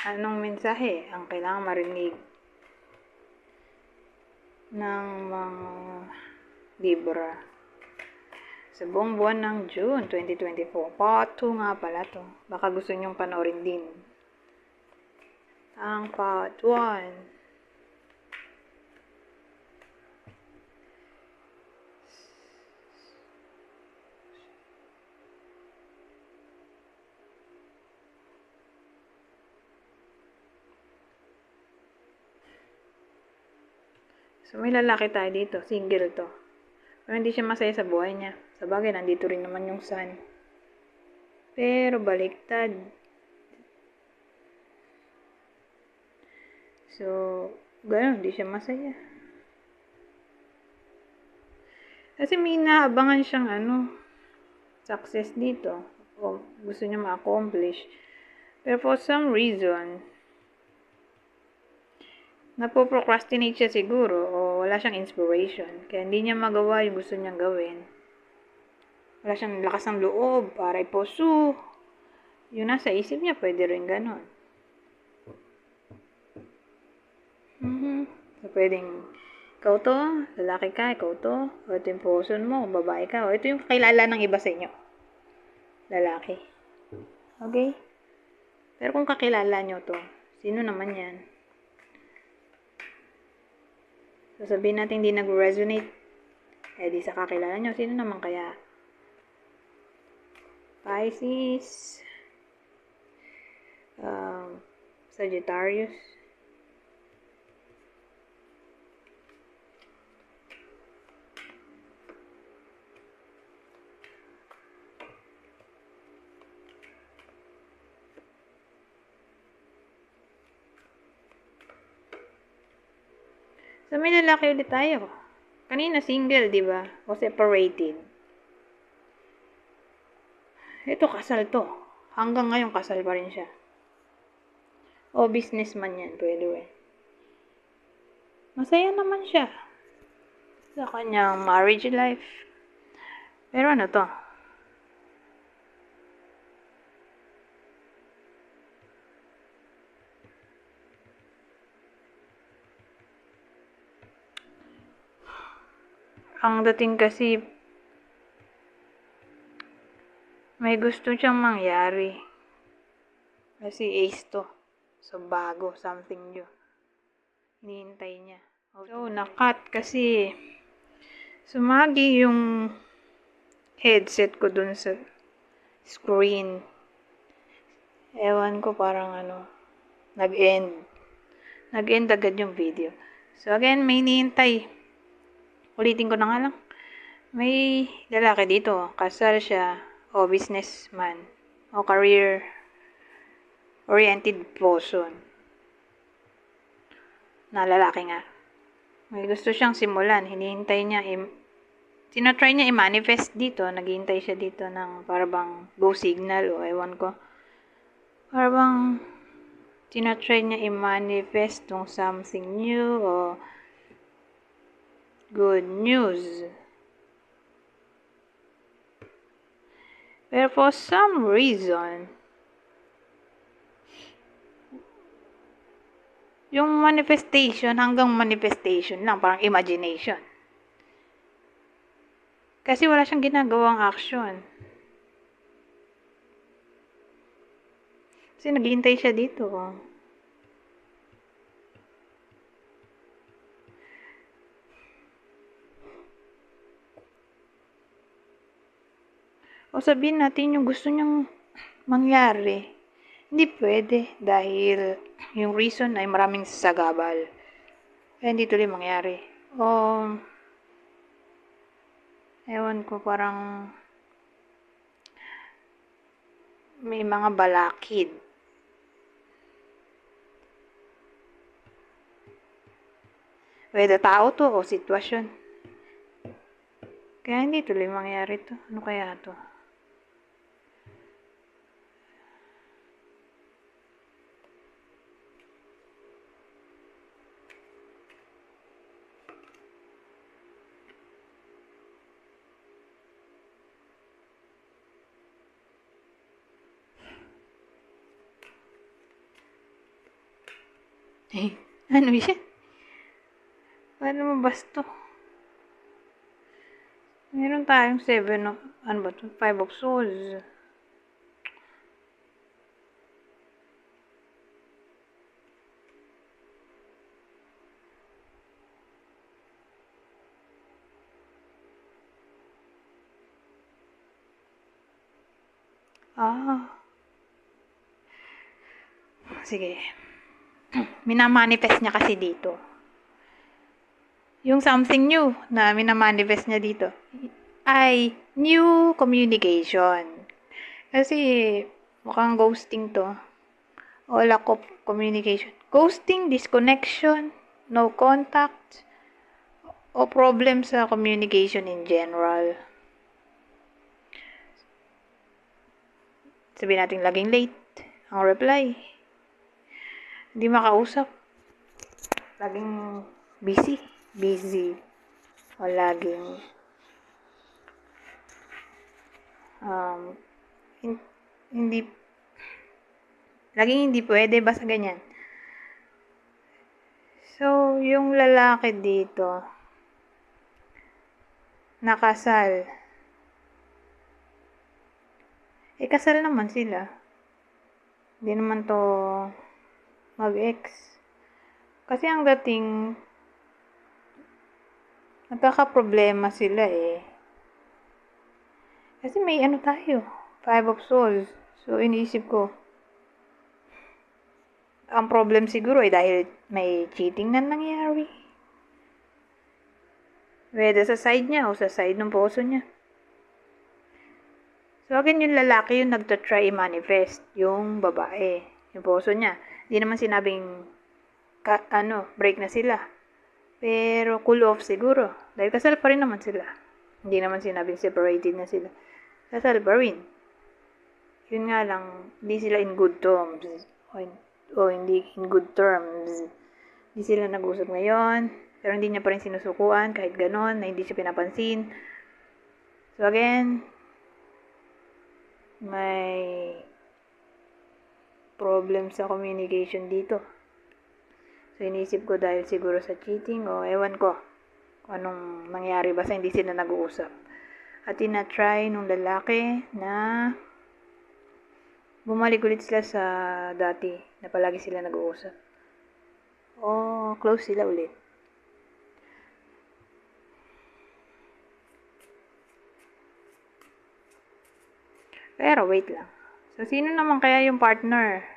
Anong mensahe ang kailangan marinig ng mga Libra sa buong buwan ng June 2024? Part 2 nga pala to. Baka gusto nyong panoorin din ang part 1. So, may lalaki tayo dito. Single to. Pero hindi siya masaya sa buhay niya. Sa bagay, nandito rin naman yung sun. Pero baliktad. So, gano'n, hindi siya masaya. Kasi may naabangan siyang success dito. O gusto niya ma-accomplish. Pero for some reason, napo-procrastinate siya siguro o wala siyang inspiration. Kaya hindi niya magawa yung gusto niyang gawin. Wala siyang lakas ng loob para i-pursue. Yung nasa isip niya, pwede rin ganon. So, pwedeng ikaw to, lalaki ka, ikaw to, o ito yung person mo, babae ka, o ito yung kakilala ng iba sa inyo. Lalaki. Okay? Pero kung kakilala nyo to, sino naman yan? So, sabihin natin hindi nag-resonate. Eh, di sa kakilala nyo, sino naman kaya? Pisces, Sagittarius, so, may lalaki ulit tayo. Kanina single, di ba? O separated. Ito, kasal to. Hanggang ngayon, kasal pa rin siya. O businessman yan, pwede rin. Masaya naman siya sa kanyang marriage life. Pero ano to? Ang dating kasi, may gusto siyang mangyari. Kasi ace to. So, bago, something new. Hinihintay niya. So, nakat kasi sumagi yung headset ko dun sa screen. Ewan ko, parang nag-end. Nag-end agad yung video. So, again, may hinihintay. Ulitin ko na nga lang. May lalaki dito. Kasal siya. O businessman. O career-oriented person. Na lalaki nga. May gusto siyang simulan. Hinihintay niya. Tinatry niya i-manifest dito. Naghihintay siya dito ng parang go signal o ewan ko. Parang tinatry niya i-manifest ng something new o good news. Pero for some reason, yung manifestation, hanggang manifestation lang, parang imagination. Kasi wala siyang ginagawang action. Kasi naghihintay siya dito. O sabihin natin yung gusto niyang mangyari. Hindi pwede dahil yung reason ay maraming sagabal. Kaya hindi tuloy mangyari. O, ewan ko, parang may mga balakid. Pwede tao to o sitwasyon. Kaya hindi tuloy mangyari to. Ano kaya to? Ano siya? Paano mabasto? Meron tayong 7 of, ano ba to? 5 of swords. Sige. Minamanifest niya kasi dito. Yung something new na minamanifest niya dito ay new communication. Kasi mukhang ghosting to. O lack of communication. Ghosting, disconnection, no contact, o problem sa communication in general. Sabihin natin laging late ang reply. Hindi makausap. Laging busy. O laging hindi laging hindi pwede, basta ganyan. So, yung lalaki dito nakasal. Kasal naman sila. Hindi naman to mag-ex. Kasi ang dating nagkaka-problema sila Kasi may ano tayo, 5 of swords. So, iniisip ko, ang problem siguro dahil may cheating na nangyari. Whether sa side niya o sa side ng puso niya. So, again, yung lalaki yung nagtatry manifest yung babae, yung puso niya. Hindi naman sinabing, break na sila. Pero, cool off siguro. Dahil kasal pa rin naman sila. Hindi naman sinabing separated na sila. Kasal pa rin. Yun nga lang, hindi sila in good terms. O hindi in good terms. Hindi sila nag-usap ngayon. Pero hindi niya pa rin sinusukuan kahit ganon, na hindi siya pinapansin. So, again, may problem sa communication dito. So, inisip ko dahil siguro sa cheating o ewan ko kung anong nangyari, basta hindi sila nag-uusap. At tina-try nung lalaki na bumalik ulit sila sa dati na palagi sila nag-uusap. O close sila ulit. Pero wait lang. So, sino naman kaya yung partner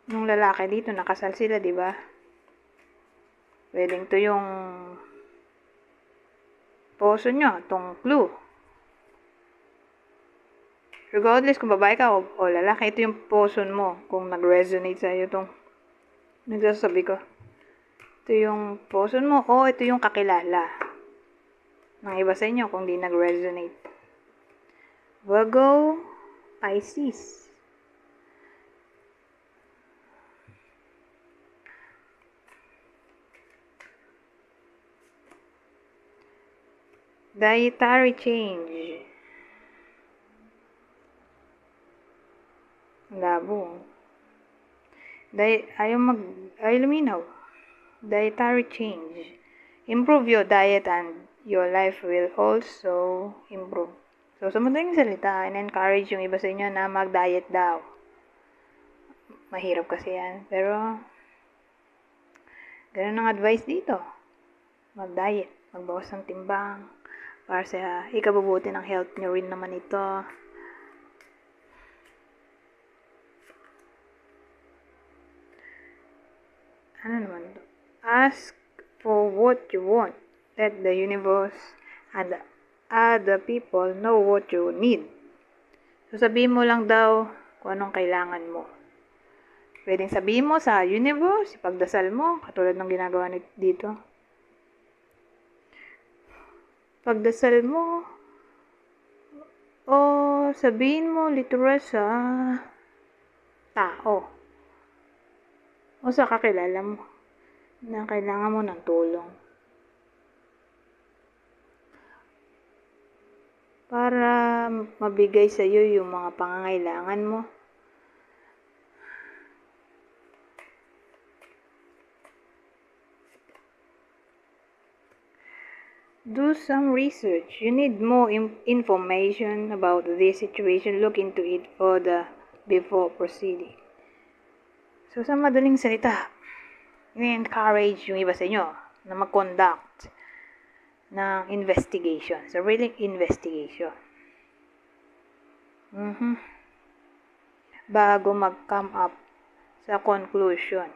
nung lalaki dito? Nakasal sila, di ba? Pwedeng to yung puso nyo, tong clue. Regardless kung babae ka o lalaki, ito yung puso mo. Kung nag-resonate sa'yo itong nagsasabi ko. Ito yung puso mo o ito yung kakilala ng iba sa inyo kung di nag-resonate. Virgo, Pisces. Dietary change. Labo. Ayaw luminaw. Dietary change. Improve your diet and your life will also improve. So, sa madaling salita, in-encourage yung iba sa inyo na mag-diet daw. Mahirap kasi yan. Pero, ganun ang advice dito. Mag-diet. Magbawas ng timbang. Para sa ikabubuti ng health nyo rin naman ito. Ano naman ito? Ask for what you want. Let the universe and other people know what you need. So, sabihin mo lang daw kung anong kailangan mo. Pwedeng sabihin mo sa universe, ipagdasal mo, katulad ng ginagawa dito. Pagdasal mo, o sabihin mo literal sa tao. O sa kakilala mo na kailangan mo ng tulong. Para mabigay sa iyo yung mga pangangailangan mo. do some research. You need more information about this situation. Look into it further before proceeding. So, sa madaling salita, i-encourage yung iba sa inyo na mag-conduct ng investigation. So, really investigation. Bago mag-come up sa conclusion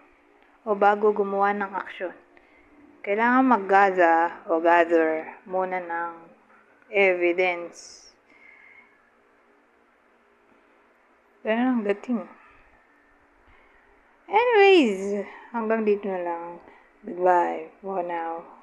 o bago gumawa ng action, kailangan gather muna ng evidence. Ganun ang dating. Anyways, hanggang dito na lang. Goodbye for now.